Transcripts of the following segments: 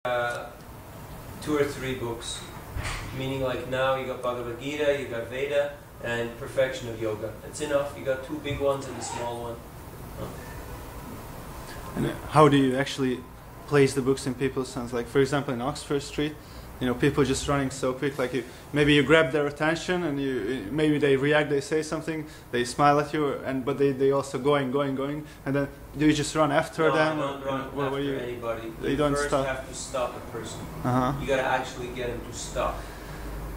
2 or 3 books, meaning like now you got Bhagavad Gita, you got Veda, and Perfection of Yoga. That's enough. You got 2 big ones and a small one. And how do you actually place the books in people's hands? Like, for example, in Oxford Street, you know, people just running so quick. Like, maybe you grab their attention, and maybe they react, they say something, they smile at you, but they also going, and then do you just run after them? No, I don't run after anybody. You don't first stop. have to stop a person. Uh-huh. You got to actually get him to stop.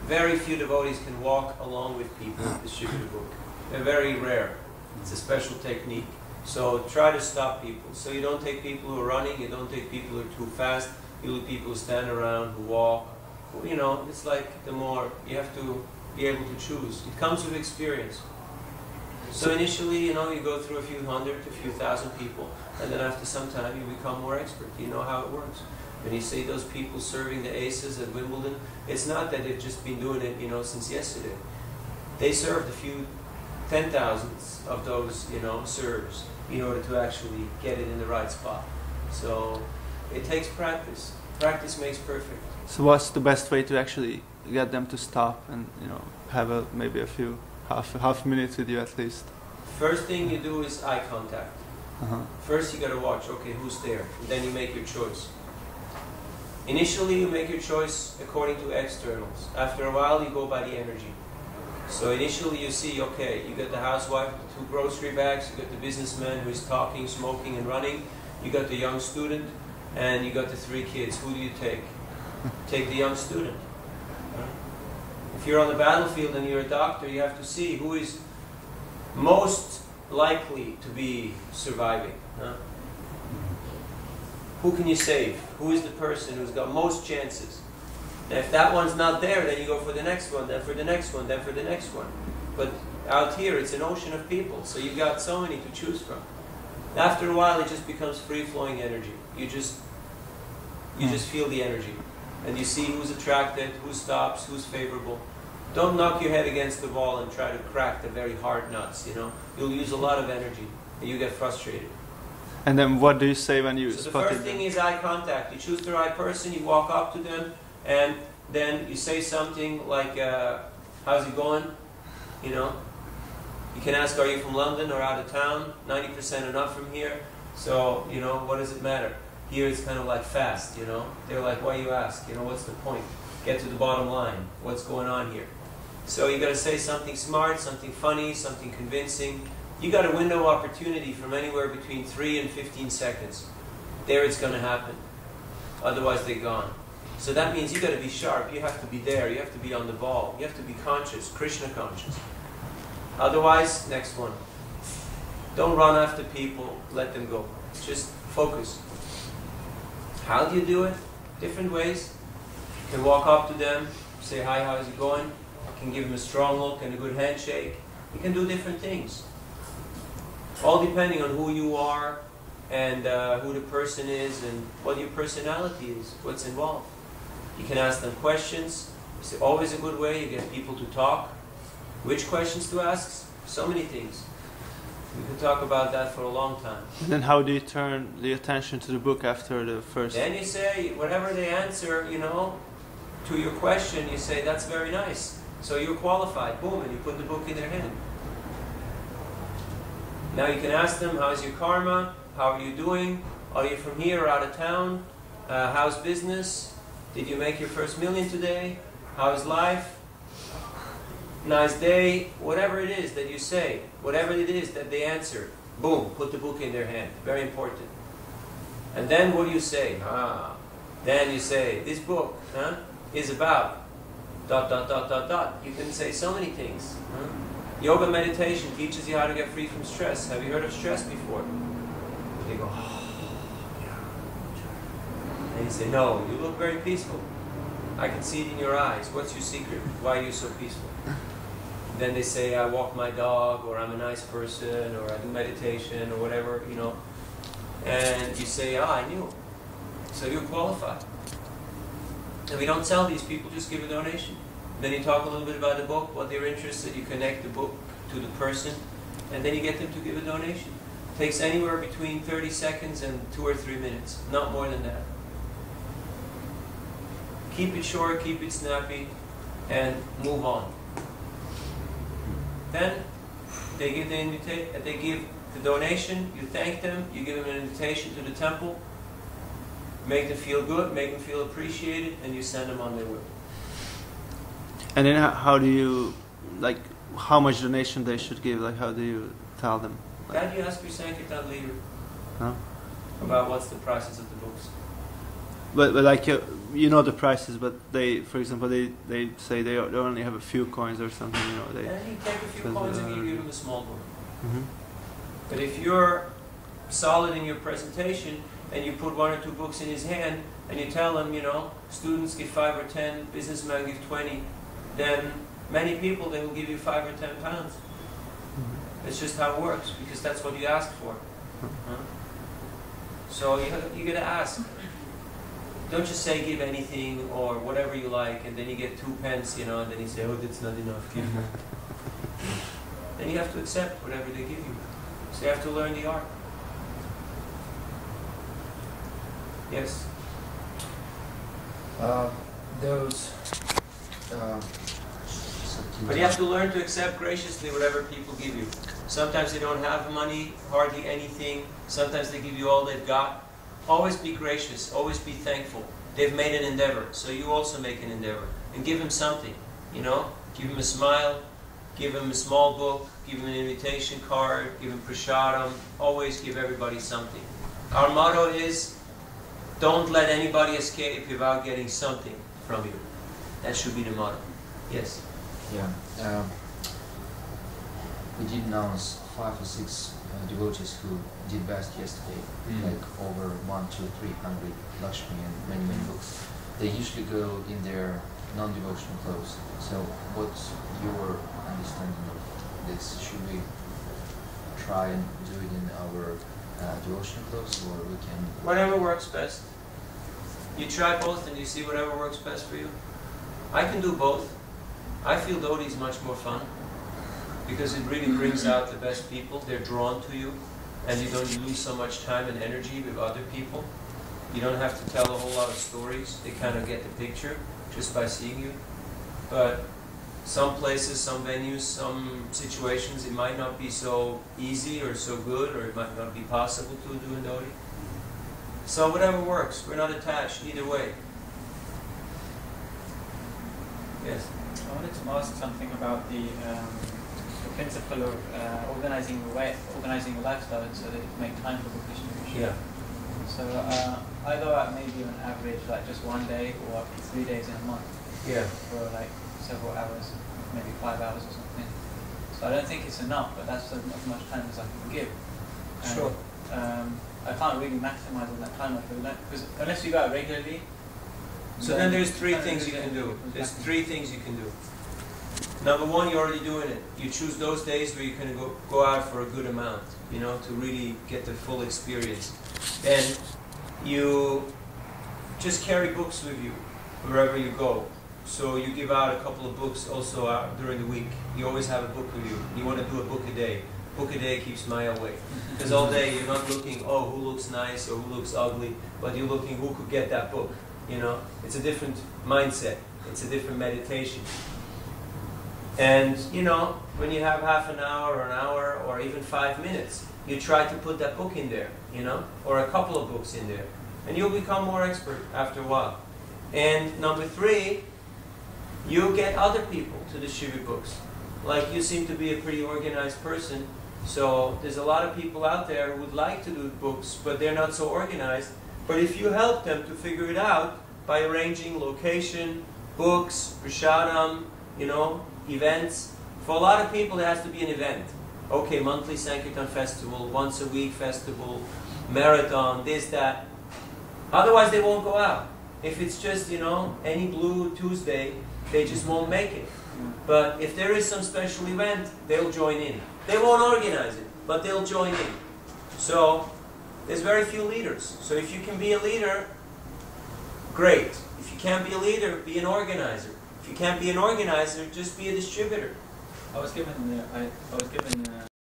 Very few devotees can walk along with people and distribute a book. They're very rare. It's a special technique. So try to stop people. So you don't take people who are running, you don't take people who are too fast, you take people who stand around, who walk. You know, it's like the more, you have to be able to choose. It comes with experience. So initially, you know, you go through a few hundred, a few thousand people, and then after some time you become more expert. You know how it works. When you see those people serving the aces at Wimbledon, it's not that they've just been doing it, you know, since yesterday. They served a few 10,000s of those, you know, serves in order to actually get it in the right spot. So it takes practice. Practice makes perfect. So what's the best way to actually get them to stop and, you know, have maybe a few half minutes with you at least? First thing you do is eye contact. Uh-huh. First you got to watch, okay, who's there? And then you make your choice. Initially you make your choice according to externals. After a while you go by the energy. So initially you see, okay, you got the housewife with 2 grocery bags, you got the businessman who is talking, smoking and running, you got the young student, and you got the 3 kids. Who do you take? Take the young student. If you're on the battlefield and you're a doctor, you have to see who is most likely to be surviving. Who can you save? Who is the person who's got most chances? And if that one's not there, then you go for the next one, then for the next one, then for the next one. But out here, it's an ocean of people, so you've got so many to choose from. After a while, it just becomes free-flowing energy. You just feel the energy. And you see who's attracted, who stops, who's favorable. Don't knock your head against the wall and try to crack the very hard nuts, you know. You'll use a lot of energy, and you get frustrated. And then what do you say when you So the spot first thing is eye contact. You choose the right person, you walk up to them, and then you say something like, how's it going? You know. You can ask, are you from London or out of town? 90% enough from here. So, you know, what does it matter? Here it's kind of like fast, you know. They're like, why you ask? You know, what's the point? Get to the bottom line. What's going on here? So you got to say something smart, something funny, something convincing. You got a window of opportunity from anywhere between 3 and 15 seconds. There it's going to happen. Otherwise they're gone. So that means you got to be sharp. You have to be there. You have to be on the ball. You have to be conscious, Krishna conscious. Otherwise, next one. Don't run after people. Let them go. Just focus. How do you do it? Different ways. You can walk up to them, say, hi, how's it going? You can give them a strong look and a good handshake. You can do different things. All depending on who you are and who the person is and what your personality is, what's involved. You can ask them questions. It's always a good way. You get people to talk. Which questions to ask? So many things. We could talk about that for a long time. And then how do you turn the attention to the book after the first? Then you say, whatever they answer, you know, to your question, you say, that's very nice. So you're qualified. Boom, and you put the book in their hand. Now you can ask them, how's your karma? How are you doing? Are you from here or out of town? How's business? Did you make your first million today? How's life? Nice day. Whatever it is that you say, whatever it is that they answer, boom, put the book in their hand. Very important. And then what do you say? Then you say, this book is about ... You can say so many things. Yoga meditation teaches you how to get free from stress. Have you heard of stress before? They go, yeah. And you say, no, you look very peaceful. I can see it in your eyes. What's your secret? Why are you so peaceful? Then they say, I walk my dog, or I'm a nice person, or I do meditation, or whatever, you know. And you say, I knew. So you're qualified. And we don't sell these people, just give a donation. Then you talk a little bit about the book, what they're interested, you connect the book to the person, and then you get them to give a donation. It takes anywhere between 30 seconds and 2 or 3 minutes, not more than that. Keep it short, keep it snappy, and move on. Then they give the donation, you thank them, you give them an invitation to the temple, make them feel good, make them feel appreciated, and you send them on their way. And then how do you, like, how much donation they should give? Like, how do you tell them? Like, That you ask your Sankirtan leader huh? about what's the prices of the books. But like you know the prices, but they, for example, they say they only have a few coins or something. You know, they. And you take a few coins and you give them a small book. Mm-hmm. But if you're solid in your presentation and you put 1 or 2 books in his hand and you tell him, you know, students give 5 or 10, businessmen give 20, then many people, they will give you 5 or 10 pounds. Mm-hmm. It's just how it works, because that's what you ask for. Huh? So you gotta ask. Don't just say give anything or whatever you like, and then you get 2 pence, you know, and then you say, oh, that's not enough, give me. Then you have to accept whatever they give you. So you have to learn the art. Yes? But you have to learn to accept graciously whatever people give you. Sometimes they don't have money, hardly anything. Sometimes they give you all they've got. Always be gracious. Always be thankful. They've made an endeavor, so you also make an endeavor. And give them something, you know? Give them a smile. Give them a small book. Give them an invitation card. Give them prasadam. Always give everybody something. Our motto is, don't let anybody escape without getting something from you. That should be the motto. Yes? Yeah. We did announce 5 or 6 devotees who did best yesterday, like over 100 to 300 Lakshmi and many books. They usually go in their non-devotional clothes. So what's your understanding of this? Should we try and do it in our devotional clothes, or we can... Whatever works best. You try both and you see whatever works best for you. I can do both. I feel dhoti is much more fun because it really brings out the best people. They're drawn to you, and you don't lose so much time and energy with other people. You don't have to tell a whole lot of stories. They kind of get the picture just by seeing you. But some places, some venues, some situations, it might not be so easy or so good, or it might not be possible to do in dhoti. So whatever works. We're not attached either way. Yes? I wanted to ask something about the principle of organizing your lifestyle so that you can make time for book distribution. Yeah. So I go out maybe on average like just 1 day or up to 3 days in a month. Yeah. For like several hours, maybe 5 hours or something. So I don't think it's enough, but that's as much time as I can give. And, Sure. I can't really maximize on that time, I feel like, because unless you go out regularly. So then there's 3 things you can do. There's 3 things you can do. Number 1, you're already doing it. You choose those days where you can go out for a good amount, you know, to really get the full experience. Then you just carry books with you wherever you go. So you give out a couple of books also during the week. You always have a book with you. You want to do a book a day. Book a day keeps Maya away. Because all day you're not looking, oh, who looks nice or who looks ugly, but you're looking who could get that book. You know, it's a different mindset. It's a different meditation. And, you know, when you have half an hour or even 5 minutes, you try to put that book in there, you know, or a couple of books in there. And you'll become more expert after a while. And number 3, you get other people to distribute books. Like, you seem to be a pretty organized person, so there's a lot of people out there who would like to do books, but they're not so organized. But if you help them to figure it out by arranging location, books, prasadam, you know, events. For a lot of people, there has to be an event. Okay, monthly Sankirtan festival, once a week festival, marathon, this, that. Otherwise, they won't go out. If it's just, you know, any blue Tuesday, they just won't make it. But if there is some special event, they'll join in. They won't organize it, but they'll join in. So, there's very few leaders. So if you can be a leader, great. If you can't be a leader, be an organizer. If you can't be an organizer, just be a distributor. I was given